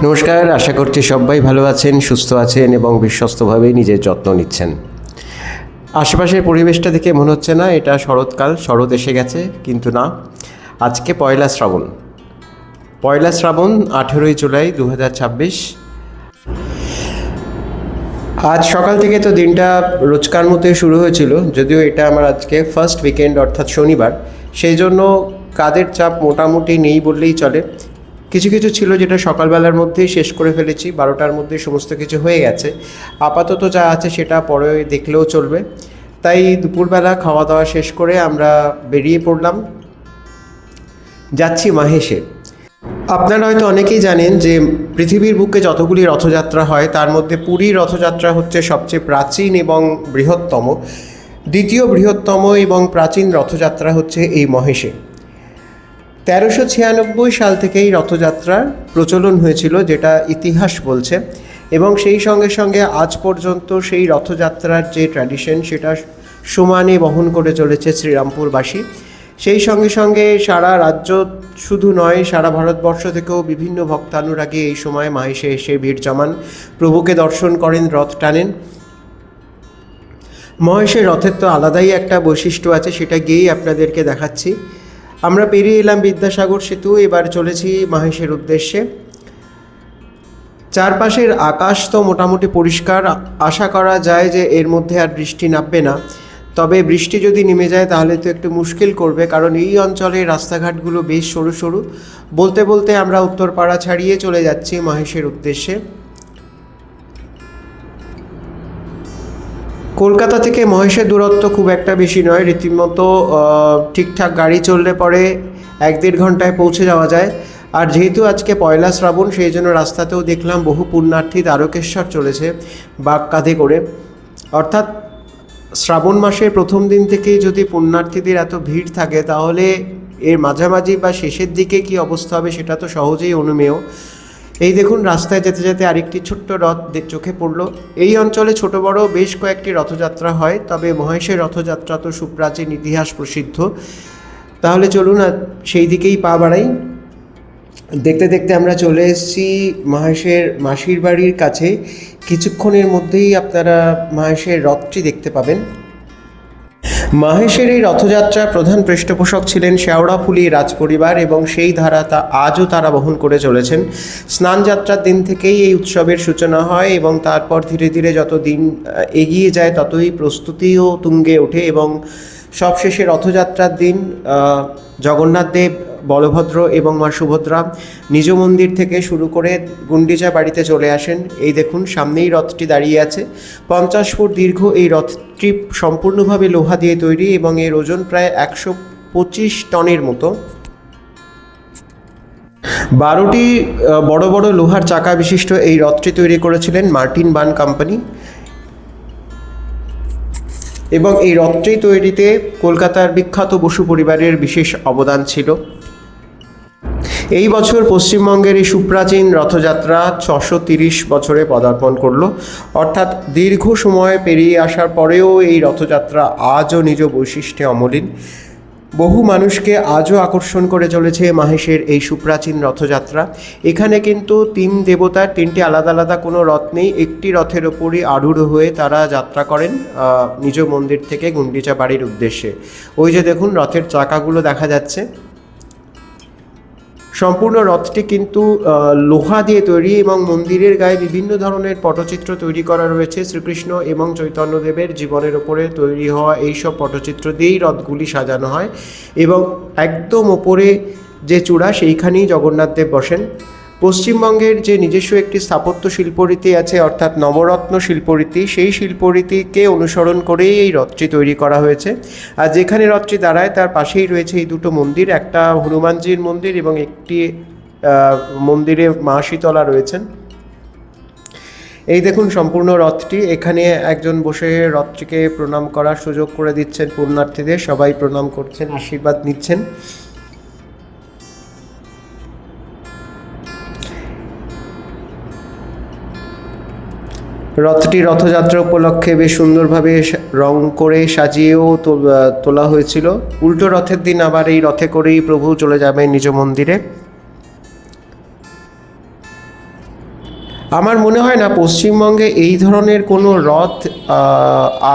নমস্কার, আশা করছি সবাই ভালো আছেন, সুস্থ আছেন এবং বিশ্বস্তভাবে নিজের যত্ন নিচ্ছেন। আশেপাশের পরিবেশটা দেখে মনে হচ্ছে না এটা শরৎকাল, শরৎ এসে গেছে, কিন্তু না। আজকে পয়লা শ্রাবণ। 18ই জুলাই 2026। আজ সকাল থেকে তো দিনটা রোজকার মতোই শুরু হয়েছিল, যদিও এটা আমার আজকে ফার্স্ট উইকেন্ড অর্থাৎ শনিবার, সেই জন্য কাজের চাপ মোটামুটি নেই বললেই চলে। কিছু কিছু ছিল যেটা সকালবেলার মধ্যেই শেষ করে ফেলেছি, 12টার মধ্যেই সমস্ত কিছু হয়ে গেছে। আপাতত যা আছে সেটা পরে দেখলেও চলবে। তাই দুপুরবেলা খাওয়া দাওয়া শেষ করে আমরা বেরিয়ে পড়লাম, যাচ্ছি মাহেশে। আপনারা হয়তো অনেকেই জানেন যে পৃথিবীর বুকে যতগুলি রথযাত্রা হয় তার মধ্যে পুরীর রথযাত্রা হচ্ছে সবচেয়ে প্রাচীন এবং বৃহত্তম। দ্বিতীয় বৃহত্তম এবং প্রাচীন রথযাত্রা হচ্ছে এই মহেশে। 1396 সাল থেকেই রথযাত্রার প্রচলন হয়েছিল, যেটা ইতিহাস বলছে, এবং সেই সঙ্গে সঙ্গে আজ পর্যন্ত সেই রথযাত্রার যে ট্র্যাডিশন সেটা সমানে বহন করে চলেছে শ্রীরামপুরবাসী। সেই সঙ্গে সঙ্গে সারা রাজ্য শুধু নয়, সারা ভারতবর্ষ থেকেও বিভিন্ন ভক্তানুরাগী এই সময় মাহেশে এসে ভিড় জমান, প্রভুকে দর্শন করেন, রথ টানেন। মহেশের রথের তো আলাদাই একটা বৈশিষ্ট্য আছে, সেটা গিয়েই আপনাদেরকে দেখাচ্ছি। আমরা পেরিয়ে এলাম বিদ্যাসাগর সেতু, এবার চলেছি মাহেশের উদ্দেশ্যে। চারপাশের আকাশ তো মোটামুটি পরিষ্কার, আশা করা যায় যে এর মধ্যে আর বৃষ্টি নামবে না। তবে বৃষ্টি যদি নেমে যায় তাহলে তো একটু মুশকিল করবে, কারণ এই অঞ্চলের রাস্তাঘাটগুলো বেশ সরু সরু। বলতে বলতে আমরা উত্তরপাড়া ছাড়িয়ে চলে যাচ্ছি মহেশের উদ্দেশ্যে। কলকাতা থেকে মহেশের দূরত্ব খুব একটা বেশি নয়, রীতিমতো ঠিকঠাক গাড়ি চললে পরে 1-1.5 ঘন্টায় পৌঁছে যাওয়া যায়। আর যেহেতু আজকে পয়লা শ্রাবণ, সেই জন্য রাস্তাতেও দেখলাম বহু পুণ্যার্থী দ্বারকেশ্বর চলেছে বাগ কাঁধে করে। অর্থাৎ শ্রাবণ মাসের প্রথম দিন থেকেই যদি পুণ্যার্থীদের এত ভিড় থাকে, তাহলে এর মাঝামাঝি বা শেষের দিকে কি অবস্থা হবে সেটা তো সহজেই অনুমেয়। এই দেখুন, রাস্তায় যেতে যেতে আরেকটি ছোট্ট রথ চোখে পড়ল। এই অঞ্চলে ছোট বড় বেশ কয়েকটি রথযাত্রা হয়, তবে মহেশের রথযাত্রা তো সুপ্রাচীন, ইতিহাস প্রসিদ্ধ। তাহলে চলুন সেই দিকেই পা বাড়াই। দেখতে দেখতে আমরা চলে এসেছি মহেশের মাসির বাড়ির কাছে। কিছুক্ষণের মধ্যেই আপনারা মহেশের রথটি দেখতে পাবেন। মহেশের এই রথযাত্রার প্রধান পৃষ্ঠপোষক ছিলেন শেওড়াফুলি রাজপরিবার, এবং সেই ধারা আজও তারা বহন করে চলেছেন। স্নানযাত্রার দিন থেকেই এই উৎসবের সূচনা হয়, এবং তারপর ধীরে ধীরে যত দিন এগিয়ে যায় ততই প্রস্তুতিও তুঙ্গে ওঠে, এবং সবশেষে রথযাত্রার দিন জগন্নাথ দেব, বলভদ্র এবং মা সুভদ্রা নিজ মন্দির থেকে শুরু করে গুন্ডিচা বাড়িতে চলে আসেন। এই দেখুন, সামনেই রথটি দাঁড়িয়ে আছে। 50 ফুট দীর্ঘ এই রথটি সম্পূর্ণভাবে লোহা দিয়ে তৈরি, এবং এর ওজন প্রায় 125 টনের মতো। 12টি বড় বড় লোহার চাকা বিশিষ্ট এই রথটি তৈরি করেছিলেন মার্টিন বান কোম্পানি, এবং এই রথটি তৈরিতে কলকাতার বিখ্যাত বসু পরিবারের বিশেষ অবদান ছিল। এই বছর পশ্চিমবঙ্গের এই সুপ্রাচীন রথযাত্রা 630 বছরে পদার্পণ করল। অর্থাৎ দীর্ঘ সময় পেরিয়ে আসার পরেও এই রথযাত্রা আজও নিজ বৈশিষ্ট্যে অমলিন। বহু মানুষকে আজও আকর্ষণ করে চলেছে মাহেশের এই সুপ্রাচীন রথযাত্রা। এখানে কিন্তু 3 দেবতার 3টি আলাদা আলাদা কোনো রথ নেই, একটি রথের ওপরই আরূঢ় হয়ে তারা যাত্রা করেন নিজ মন্দির থেকে গুন্ডিচা বাড়ির উদ্দেশ্যে। ওই যে দেখুন, রথের চাকাগুলো দেখা যাচ্ছে। সম্পূর্ণ রথটি কিন্তু লোহা দিয়ে তৈরি, এবং মন্দিরের গায়ে বিভিন্ন ধরনের পটচিত্র তৈরি করা রয়েছে। শ্রীকৃষ্ণ এবং চৈতন্যদেবের জীবনের ওপরে তৈরি হওয়া এইসব পটচিত্র দিয়েই রথগুলি সাজানো হয়, এবং একদম ওপরে যে চূড়া সেইখানেই জগন্নাথদেব বসেন। পশ্চিমবঙ্গের যে নিজস্ব একটি স্থাপত্য শিল্পরীতি আছে, অর্থাৎ নবরত্ন শিল্পরীতি, সেই শিল্পরীতিকে অনুসরণ করেই এই রথটি তৈরি করা হয়েছে। আর যেখানে রথটি দাঁড়ায় তার পাশেই রয়েছে এই দুটো মন্দির, একটা হনুমানজির মন্দির এবং একটি মন্দিরে মা শীতলা রয়েছেন। এই দেখুন সম্পূর্ণ রথটি, এখানে একজন বসে রথটিকে প্রণাম করার সুযোগ করে দিচ্ছেন পুণ্যার্থীদের। সবাই প্রণাম করছেন, আশীর্বাদ নিচ্ছেন। রথটি রথযাত্রা উপলক্ষে বেশ সুন্দরভাবে রং করে সাজিয়েও তোলা হয়েছিল। উল্টো রথের দিন আবার এই রথে করেই প্রভু চলে যাবেন নিজ মন্দিরে। আমার মনে হয় না পশ্চিমবঙ্গে এই ধরনের কোনো রথ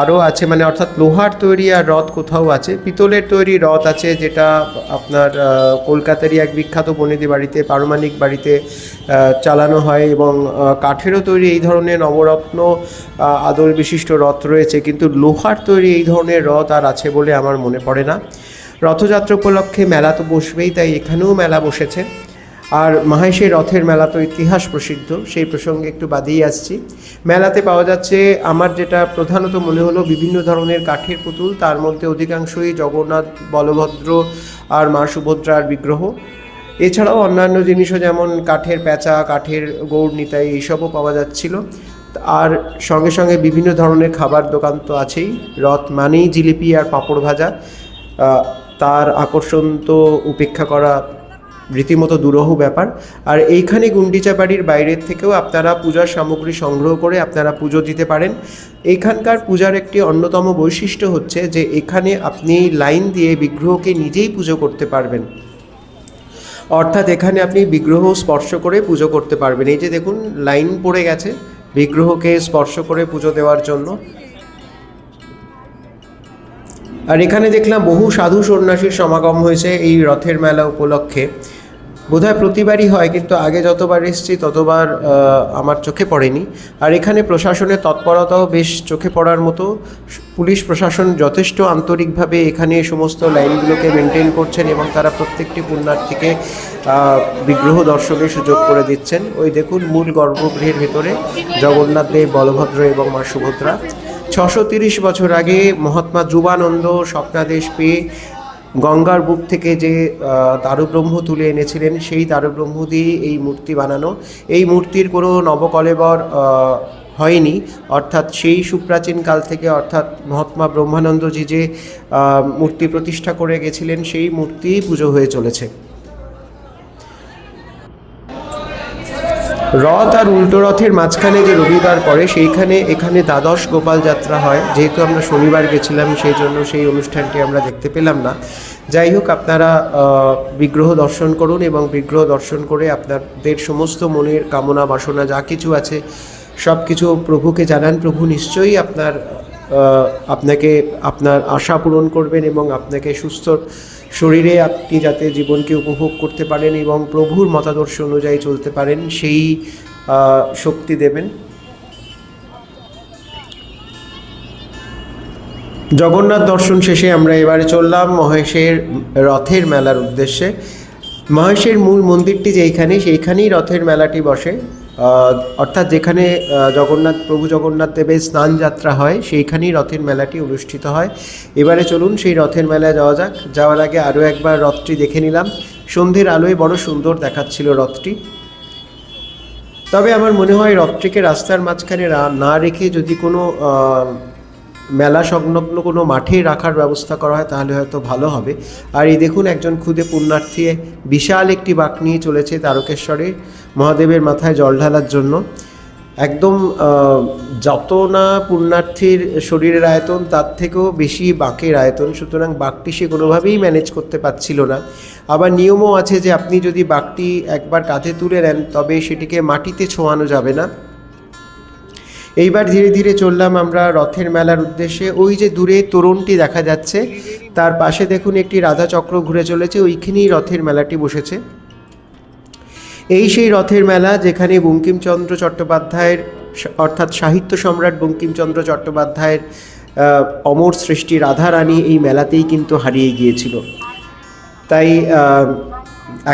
আরও আছে, মানে অর্থাৎ লোহার তৈরি আর রথ কোথাও আছে। পিতলের তৈরি রথ আছে, যেটা আপনার কলকাতারই এক বিখ্যাত বনেদি বাড়িতে, পারমাণিক বাড়িতে চালানো হয়, এবং কাঠেরও তৈরি এই ধরনের নবরত্ন আদল বিশিষ্ট রথ রয়েছে, কিন্তু লোহার তৈরি এই ধরনের রথ আর আছে বলে আমার মনে পড়ে না। রথযাত্রা উপলক্ষে মেলা তো বসবেই, তাই এখানেও মেলা বসেছে। আর মাহেশের রথের মেলা তো ইতিহাস প্রসিদ্ধ, সেই প্রসঙ্গে একটু বাদেই আসছি। মেলাতে পাওয়া যাচ্ছে, আমার যেটা প্রধানত মনে হলো, বিভিন্ন ধরনের কাঠের পুতুল, তার মধ্যে অধিকাংশই জগন্নাথ, বলভদ্র আর মা সুভদ্রার বিগ্রহ। এছাড়াও অন্যান্য জিনিসও, যেমন কাঠের প্যাঁচা, কাঠের গৌড় নিতাই, এইসবও পাওয়া যাচ্ছিল। আর সঙ্গে সঙ্গে বিভিন্ন ধরনের খাবার দোকান তো আছেই। রথ মানেই জিলিপি আর পাঁপড় ভাজা, তার আকর্ষণ তো উপেক্ষা করা রীতিমতো দুরূহ ব্যাপার। আর এইখানে গুন্ডিচা বাড়ির বাইরের থেকেও আপনারা পূজার সামগ্রী সংগ্রহ করে আপনারা পুজো দিতে পারেন। এইখানকার পূজার একটি অন্যতম বৈশিষ্ট্য হচ্ছে যে এখানে আপনি লাইন দিয়ে বিগ্রহকে নিজেই পুজো করতে পারবেন, অর্থাৎ এখানে আপনি বিগ্রহ স্পর্শ করে পুজো করতে পারবেন। এই যে দেখুন, লাইন পড়ে গেছে বিগ্রহকে স্পর্শ করে পুজো দেওয়ার জন্য। আর এখানে দেখলাম বহু সাধু সন্ন্যাসীর সমাগম হয়েছে এই রথের মেলা উপলক্ষে। বোধহয় প্রতিবারই হয়, কিন্তু আগে যতবার এসেছি ততবার আমার চোখে পড়েনি। আর এখানে প্রশাসনের তৎপরতাও বেশ চোখে পড়ার মতো। পুলিশ প্রশাসন যথেষ্ট আন্তরিকভাবে এখানে সমস্ত লাইনগুলোকে মেনটেন করছেন, এবং তারা প্রত্যেকটি পুণ্যার্থীকে বিগ্রহ দর্শনের সুযোগ করে দিচ্ছেন। ওই দেখুন, মূল গর্ভগৃহের ভেতরে জগন্নাথ দেব, বলভদ্র এবং মা সুভদ্রা। 630 বছর আগে মহাত্মা ধ্রুবানন্দ স্বপ্নাদেশ পেয়ে গঙ্গার বুক থেকে যে দারুব্রহ্ম তুলে এনেছিলেন, সেই দারুব্রহ্ম দিয়ে এই মূর্তি বানানো। এই মূর্তির কোনো নবকলেবর হয়নি, অর্থাৎ সেই সুপ্রাচীন কাল থেকে, অর্থাৎ মহাত্মা ব্রহ্মানন্দজি যে মূর্তি প্রতিষ্ঠা করে গেছিলেন, সেই মূর্তিই পুজো হয়ে চলেছে। রথ আর উল্টো রথের মাঝখানে যে রবিবার পড়ে, এখানে দ্বাদশ গোপাল যাত্রা হয়। যেহেতু আমরা শনিবার গেছিলাম, সেই জন্য সেই অনুষ্ঠানটি আমরা দেখতে পেলাম না। যাই হোক, আপনারা বিগ্রহ দর্শন করুন, এবং বিগ্রহ দর্শন করে আপনাদের সমস্ত মনের কামনা বাসনা যা কিছু আছে সব কিছু প্রভুকে জানান। প্রভু নিশ্চয়ই আপনাকে আপনার আশা পূরণ করবেন, এবং আপনাকে সুস্থ শরীরে আপনি যাতে জীবনকে উপভোগ করতে পারেন এবং প্রভুর মতাদর্শ অনুযায়ী চলতে পারেন, সেই শক্তি দেবেন। জগন্নাথ দর্শন শেষে আমরা এবারে চললাম মহেশের রথের মেলার উদ্দেশ্যে। মহেশের মূল মন্দিরটি যেইখানে, সেইখানেই রথের মেলাটি বসে, অর্থাৎ যেখানে প্রভু জগন্নাথ দেবের স্নান যাত্রা হয়, সেইখানেই রথের মেলাটি অনুষ্ঠিত হয়। এবারে চলুন সেই রথের মেলায় যাওয়া যাক। যাওয়ার আগে আরও একবার রথটি দেখে নিলাম। সন্ধ্যের আলোয় বড় সুন্দর দেখাচ্ছিল রথটি। তবে আমার মনে হয় রথটিকে রাস্তার মাঝখানে না রেখে যদি কোনো মেলা সংলগ্ন কোনো মাঠে রাখার ব্যবস্থা করা হয়, তাহলে হয়তো ভালো হবে। আর এই দেখুন, একজন ক্ষুদে পুণ্যার্থী বিশাল একটি বাঁক নিয়ে চলেছে তারকেশ্বরে মহাদেবের মাথায় জল ঢালার জন্য। একদম যত না পুণ্যার্থীর শরীরের আয়তন, তার থেকেও বেশি বাঁকের আয়তন, সুতরাং বাঁকটি সে কোনোভাবেই ম্যানেজ করতে পারছিল না। আবার নিয়মও আছে যে আপনি যদি বাঁকটি একবার কাঁধে তুলে নেন, তবে সেটিকে মাটিতে ছোঁয়ানো যাবে না। এইবার ধীরে ধীরে চললাম আমরা রথের মেলার উদ্দেশ্যে। ওই যে দূরে তোরণটি দেখা যাচ্ছে, তার পাশে দেখুন একটি রাধাচক্র ঘুরে চলেছে, ওইখানেই রথের মেলাটি বসেছে। এই সেই রথের মেলা যেখানে বঙ্কিমচন্দ্র চট্টোপাধ্যায়ের, অর্থাৎ সাহিত্য সম্রাট বঙ্কিমচন্দ্র চট্টোপাধ্যায়ের অমর সৃষ্টি রাধারানী এই মেলাতেই কিন্তু হারিয়ে গিয়েছিল। তাই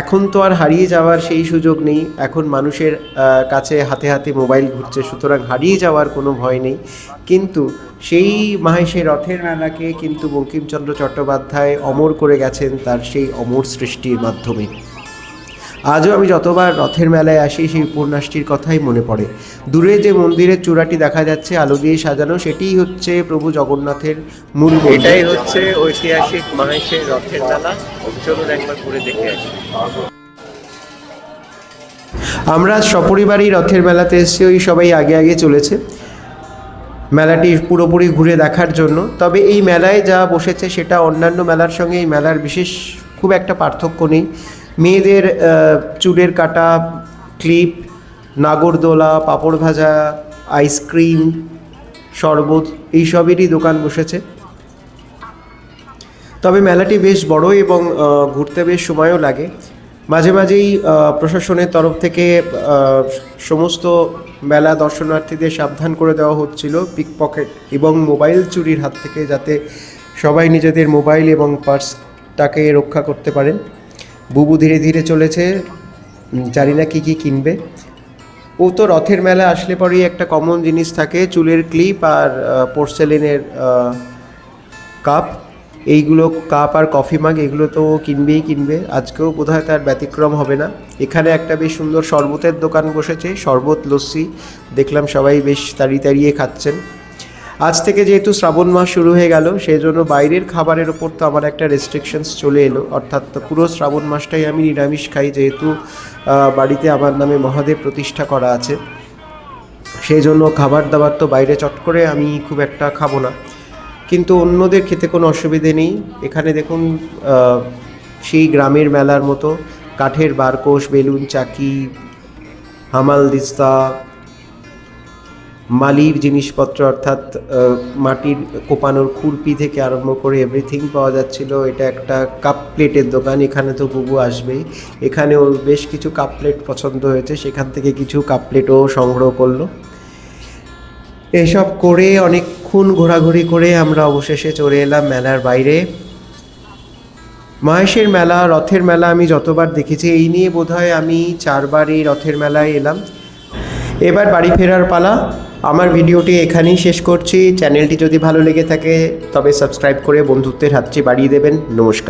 এখন তো আর হারিয়ে যাওয়ার সেই সুযোগ নেই। এখন মানুষের কাছে হাতে হাতে মোবাইল ঘুরছে, সুতরাং হারিয়ে যাওয়ার কোনো ভয় নেই। কিন্তু সেই মাহেশের রথের মেলাকে কিন্তু বঙ্কিমচন্দ্র চট্টোপাধ্যায় অমর করে গেছেন তার সেই অমর সৃষ্টির মাধ্যমে। আজও আমি যতবার রথের মেলায় আসি, সেই উপন্যাসটির কথাই মনে পড়ে। দূরে যে মন্দিরের চূড়াটি দেখা যাচ্ছে আলো দিয়ে সাজানো, সেটিই হচ্ছে প্রভু জগন্নাথের মূল মন্দির। এটাই হচ্ছে ঐতিহাসিক মাহেশের রথের মেলা। চলুন একবার ঘুরে দেখে আসি। আমরা সপরিবারই রথের মেলাতে এসেছি, ওই সবাই আগে আগে চলেছে মেলাটি পুরোপুরি ঘুরে দেখার জন্য। তবে এই মেলায় যা বসেছে সেটা অন্যান্য মেলার সঙ্গে এই মেলার বিশেষ খুব একটা পার্থক্য নেই। মেয়েদের চুলের কাটা, ক্লিপ, নাগরদোলা, পাঁপড় ভাজা, আইসক্রিম, শরবত এইসবেরই দোকান বসেছে। তবে মেলাটি বেশ বড় এবং ঘুরতে বেশ সময়ও লাগে। মাঝে মাঝেই প্রশাসনের তরফ থেকে সমস্ত মেলা দর্শনার্থীদের সাবধান করে দেওয়া হচ্ছিল পিকপকেট এবং মোবাইল চুরির হাত থেকে, যাতে সবাই নিজেদের মোবাইল এবং পার্সটাকে রক্ষা করতে পারেন। বুবু ধীরে ধীরে চলেছে, জানি না কী কী কিনবে। ও তো রথের মেলা আসলে পরেই একটা কমন জিনিস থাকে, চুলের ক্লিপ আর পোর্সেলিনের কাপ। এইগুলো কাপ আর কফি মাগ এগুলো তো কিনবেই কিনবে, আজকেও বোধহয় তার ব্যতিক্রম হবে না। এখানে একটা বেশ সুন্দর শরবতের দোকান বসেছে, শরবত লস্যি দেখলাম সবাই বেশ তাড়িয়ে তাড়িয়ে খাচ্ছেন। আজ থেকে যেহেতু শ্রাবণ মাস শুরু হয়ে গেল, সেই জন্য বাইরের খাবারের ওপর তো আমার একটা রেস্ট্রিকশনস চলে এলো, অর্থাৎ পুরো শ্রাবণ মাসটাই আমি নিরামিষ খাই, যেহেতু বাড়িতে আমার নামে মহাদেব প্রতিষ্ঠা করা আছে। সেই জন্য খাবার দাবার তো বাইরে চট করে আমি খুব একটা খাবো না, কিন্তু অন্যদের খেতে কোনো অসুবিধে নেই। এখানে দেখুন সেই গ্রামের মেলার মতো কাঠের বারকোশ, বেলুন চাকি, হামাল দিস্তা, মালির জিনিসপত্র অর্থাৎ মাটির কোপানোর খুরপি থেকে আরম্ভ করে এভরিথিং পাওয়া যাচ্ছিল। এটা একটা কাপ প্লেটের দোকান, এখানে তো বুবু আসবেই। এখানে ওর বেশ কিছু কাপ প্লেট পছন্দ হয়েছে, সেখান থেকে কিছু কাপ প্লেটও সংগ্রহ করলো। এসব করে অনেকক্ষণ ঘোরাঘুরি করে আমরা অবশেষে চলে এলাম মেলার বাইরে। মহেশের মেলা, রথের মেলা আমি যতবার দেখেছি, এই নিয়ে বোধহয় আমি 4 বার এই রথের মেলায় এলাম। এবার বাড়ি ফেরার পালা। আমার ভিডিওটি এখানেই শেষ করছি। চ্যানেলটি যদি ভালো লেগে থাকে তবে সাবস্ক্রাইব করে বন্ধুত্বের হাতটি বাড়িয়ে দেবেন। নমস্কার।